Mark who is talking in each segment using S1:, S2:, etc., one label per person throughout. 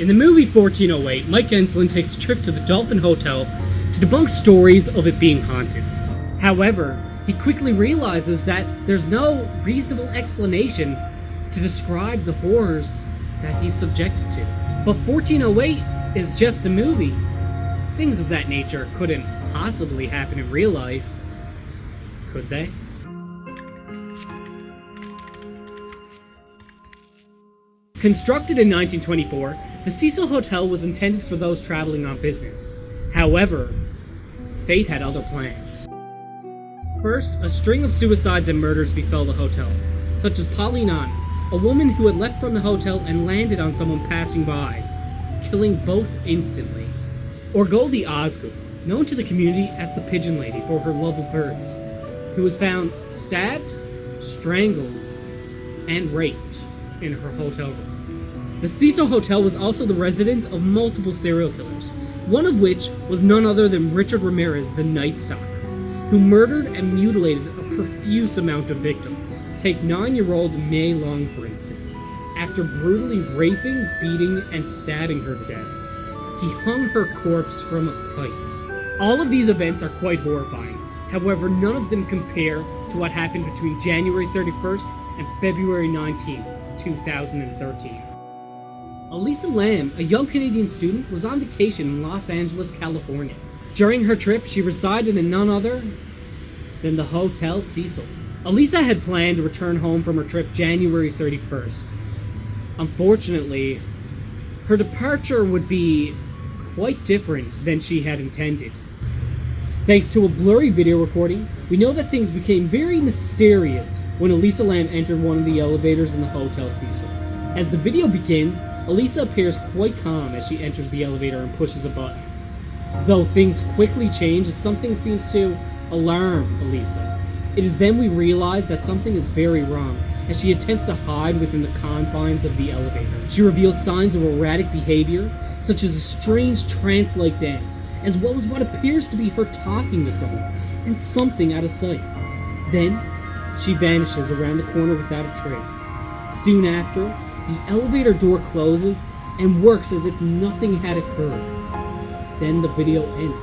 S1: In the movie 1408, Mike Enslin takes a trip to the Dolphin Hotel to debunk stories of it being haunted. However, he quickly realizes that there's no reasonable explanation to describe the horrors that he's subjected to. But 1408 is just a movie. Things of that nature couldn't possibly happen in real life, could they? Constructed in 1924, the Cecil Hotel was intended for those traveling on business. However, fate had other plans. First, a string of suicides and murders befell the hotel, such as Pauline Ann, a woman who had left from the hotel and landed on someone passing by, killing both instantly. Or Goldie Osgood, known to the community as the Pigeon Lady for her love of birds, who was found stabbed, strangled, and raped in her hotel room. The Cecil Hotel was also the residence of multiple serial killers, one of which was none other than Richard Ramirez, the Night Stalker, who murdered and mutilated a profuse amount of victims. Take 9-year-old May Long, for instance. After brutally raping, beating, and stabbing her to death, he hung her corpse from a pipe. All of these events are quite horrifying. However, none of them compare to what happened between January 31st and February 19th, 2013. Elisa Lam, a young Canadian student, was on vacation in Los Angeles, California. During her trip, she resided in none other than the Hotel Cecil. Elisa had planned to return home from her trip January 31st. Unfortunately, her departure would be quite different than she had intended. Thanks to a blurry video recording, we know that things became very mysterious when Elisa Lam entered one of the elevators in the Hotel Cecil. As the video begins, Elisa appears quite calm as she enters the elevator and pushes a button. Though things quickly change as something seems to alarm Elisa. It is then we realize that something is very wrong as she attempts to hide within the confines of the elevator. She reveals signs of erratic behavior, such as a strange trance-like dance, as well as what appears to be her talking to someone, and something out of sight. Then, she vanishes around the corner without a trace. Soon after, the elevator door closes and works as if nothing had occurred. Then the video ended.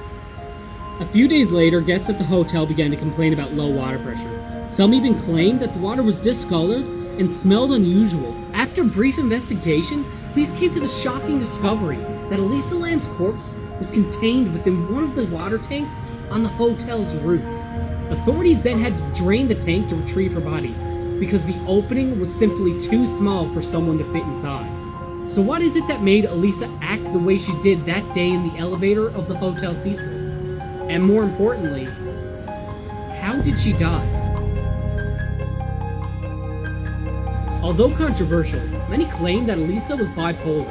S1: A few days later, guests at the hotel began to complain about low water pressure. Some even claimed that the water was discolored and smelled unusual. After brief investigation, police came to the shocking discovery that Elisa Lam's corpse was contained within one of the water tanks on the hotel's roof. Authorities then had to drain the tank to retrieve her body, because the opening was simply too small for someone to fit inside. So what is it that made Elisa act the way she did that day in the elevator of the Hotel Cecil? And more importantly, how did she die? Although controversial, many claim that Elisa was bipolar,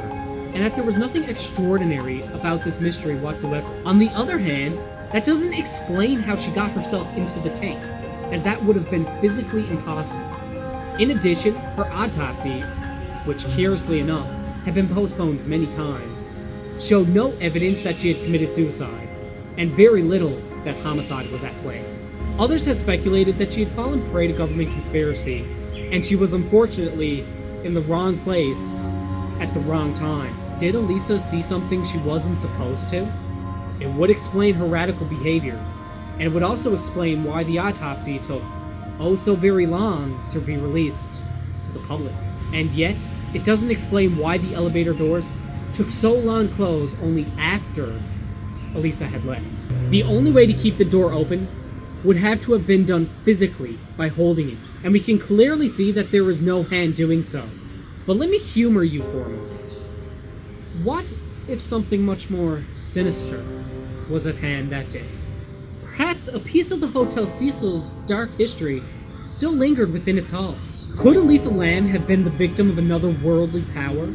S1: and that there was nothing extraordinary about this mystery whatsoever. On the other hand, that doesn't explain how she got herself into the tank, as that would have been physically impossible. In addition, her autopsy, which curiously enough had been postponed many times, showed no evidence that she had committed suicide, and very little that homicide was at play. Others have speculated that she had fallen prey to government conspiracy, and she was unfortunately in the wrong place at the wrong time. Did Elisa see something she wasn't supposed to? It would explain her radical behavior, and it would also explain why the autopsy took oh so very long to be released to the public. And yet, it doesn't explain why the elevator doors took so long to close only after Elisa had left. The only way to keep the door open would have to have been done physically by holding it, and we can clearly see that there was no hand doing so. But let me humor you for a moment. What if something much more sinister was at hand that day? Perhaps a piece of the Hotel Cecil's dark history still lingered within its halls. Could Elisa Lam have been the victim of another worldly power?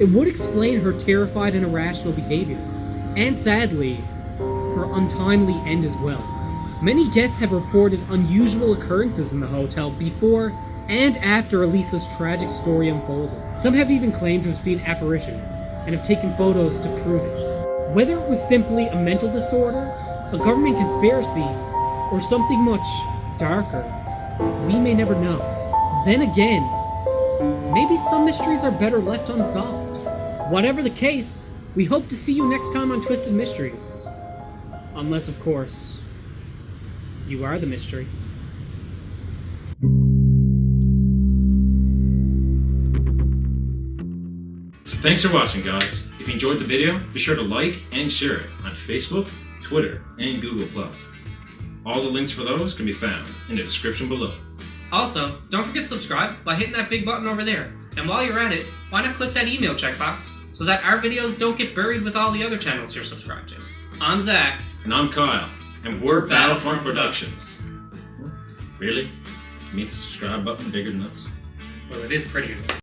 S1: It would explain her terrified and irrational behavior, and sadly, her untimely end as well. Many guests have reported unusual occurrences in the hotel before and after Elisa's tragic story unfolded. Some have even claimed to have seen apparitions and have taken photos to prove it. Whether it was simply a mental disorder, a government conspiracy, or something much darker, we may never know. Then again, maybe some mysteries are better left unsolved. Whatever the case, we hope to see you next time on Twisted Mysteries. Unless, of course, you are the mystery.
S2: So thanks for watching, guys. If you enjoyed the video, be sure to like and share it on Facebook, Twitter, and Google+. All the links for those can be found in the description below.
S3: Also, don't forget to subscribe by hitting that big button over there. And while you're at it, why not click that email checkbox so that our videos don't get buried with all the other channels you're subscribed to. I'm Zack.
S2: And I'm Kyle. And we're Battlefront Productions. Really? You mean the subscribe button bigger than us?
S3: Well, it is prettier.